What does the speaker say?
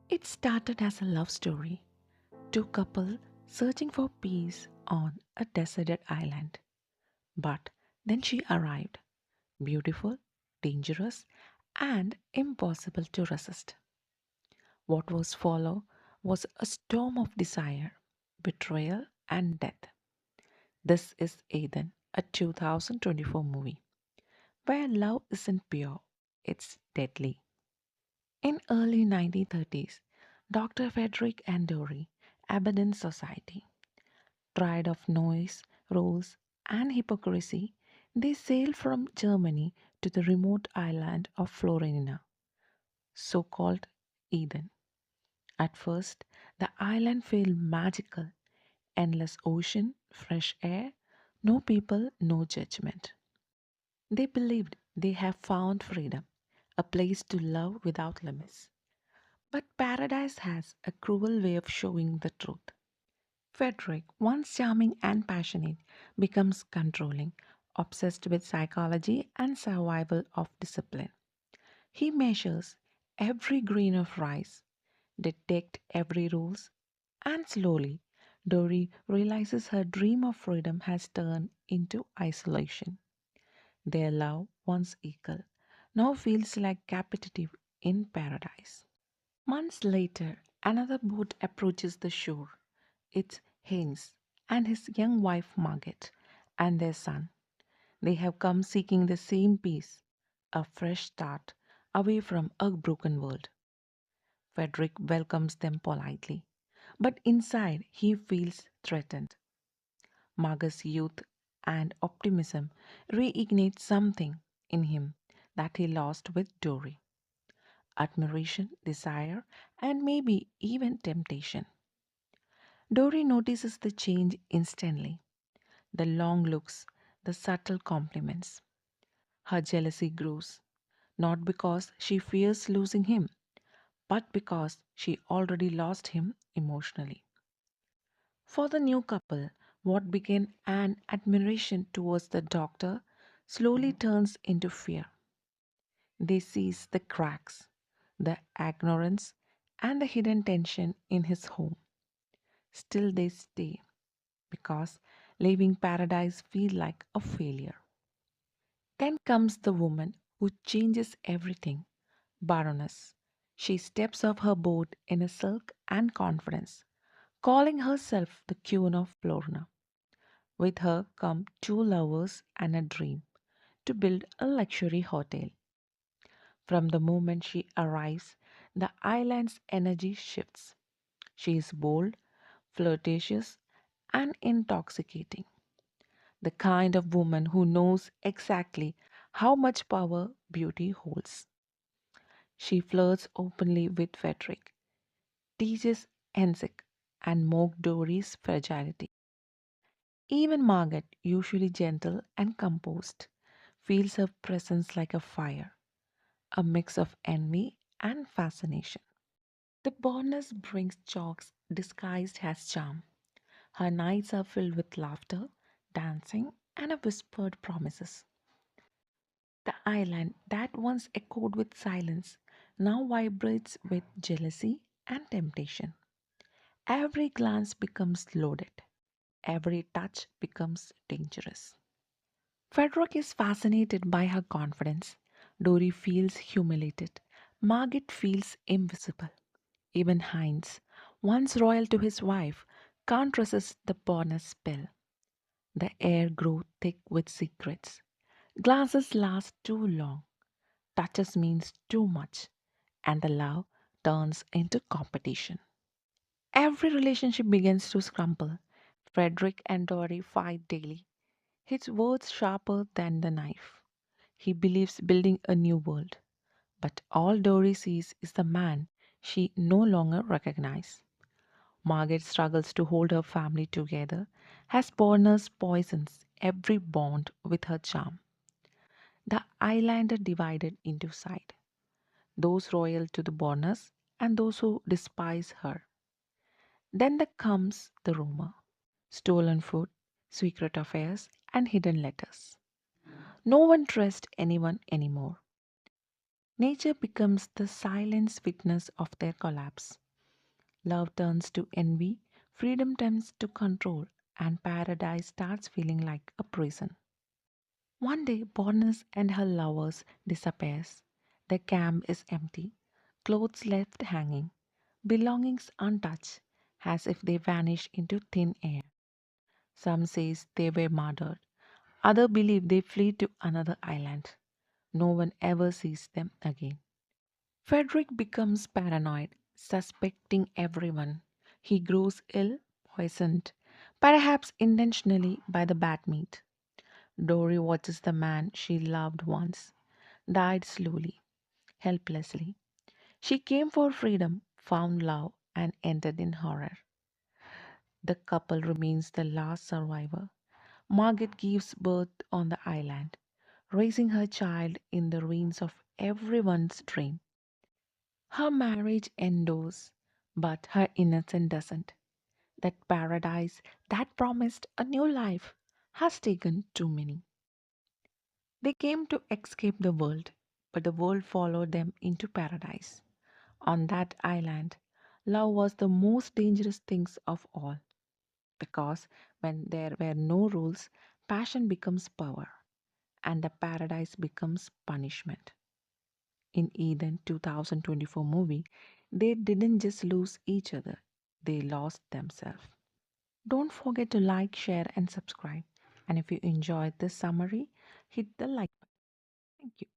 It started as a love story, two couples searching for peace on a deserted island. But then she arrived, beautiful, dangerous, and impossible to resist. What was follow was a storm of desire, betrayal, and death. This is Eden, a 2024 movie where love isn't pure, it's deadly. In early 1930s, Dr. Frederick and Dory abandoned society. Tired of noise, rules, and hypocrisy, they sailed from Germany to the remote island of Florina, so called Eden. At first, the island felt magical: endless ocean, fresh air, no people, no judgment. They believed they have found freedom, a place to love without limits. But paradise has a cruel way of showing the truth. Frederick, once charming and passionate, becomes controlling, obsessed with psychology and survival of discipline. He measures every grain of rice, detects every rules, and slowly Dory realizes her dream of freedom has turned into isolation. Their love, once equal, now feels like captivity in paradise. Months later, another boat approaches the shore. It's Haynes and his young wife Margaret and their son. They have come seeking the same peace, a fresh start away from a broken world. Frederick welcomes them politely, but inside he feels threatened. Margaret's youth and optimism reignite something in him that he lost with Dory: admiration, desire, and maybe even temptation. Dory notices the change instantly: the long looks, the subtle compliments. Her jealousy grows, not because she fears losing him, but because she already lost him emotionally. For the new couple, what began an admiration towards the doctor slowly turns into fear. They seize the cracks, the ignorance, and the hidden tension in his home. Still, they stay because leaving paradise feels like a failure. Then comes the woman who changes everything, Baroness. She steps off her boat in a silk and confidence, calling herself the Queen of Florna. With her come two lovers and a dream to build a luxury hotel. From the moment she arrives, the island's energy shifts. She is bold, flirtatious, and intoxicating. The kind of woman who knows exactly how much power beauty holds. She flirts openly with Frederick, teases Ensic, and mocks Dory's fragility. Even Margaret, usually gentle and composed, feels her presence like a fire, a mix of envy and fascination. The Baroness brings jokes disguised as charm. Her nights are filled with laughter, dancing, and a whispered promises. The island that once echoed with silence now vibrates with jealousy and temptation. Every glance becomes loaded, every touch becomes dangerous. Frederick is fascinated by her confidence. Dory feels humiliated. Margaret feels invisible. Even Heinz, once royal to his wife, can't resist the bonus spell. The air grows thick with secrets. Glances last too long. Touches means too much. And the love turns into competition. Every relationship begins to crumble. Frederick and Dory fight daily, his words sharper than the knife. He believes building a new world, but all Dory sees is the man she no longer recognizes. Margaret struggles to hold her family together as Borners poisons every bond with her charm. The island are divided into sides: those loyal to the Borners and those who despise her. Then there comes the rumor: stolen food, secret affairs, and hidden letters. No one trusts anyone anymore. Nature becomes the silent witness of their collapse. Love turns to envy, freedom turns to control, and paradise starts feeling like a prison. One day, Bonus and her lovers disappears. The camp is empty, clothes left hanging, belongings untouched, as if they vanish into thin air. Some says they were murdered, others believe they flee to another island. No one ever sees them again. Frederick becomes paranoid, suspecting everyone. He grows ill, poisoned, perhaps intentionally by the bad meat. Dory watches the man she loved once, died slowly, helplessly. She came for freedom, found love, and ended in horror. The couple remains the last survivor. Margaret gives birth on the island, raising her child in the ruins of everyone's dream. Her marriage endures, but her innocence doesn't. That paradise that promised a new life has taken too many. They came to escape the world, but the world followed them into paradise. On that island, love was the most dangerous thing of all, because when there were no rules, passion becomes power, and the paradise becomes punishment. In Eden 2024 movie, they didn't just lose each other, they lost themselves. Don't forget to like, share, and subscribe. And if you enjoyed this summary, hit the like button. Thank you.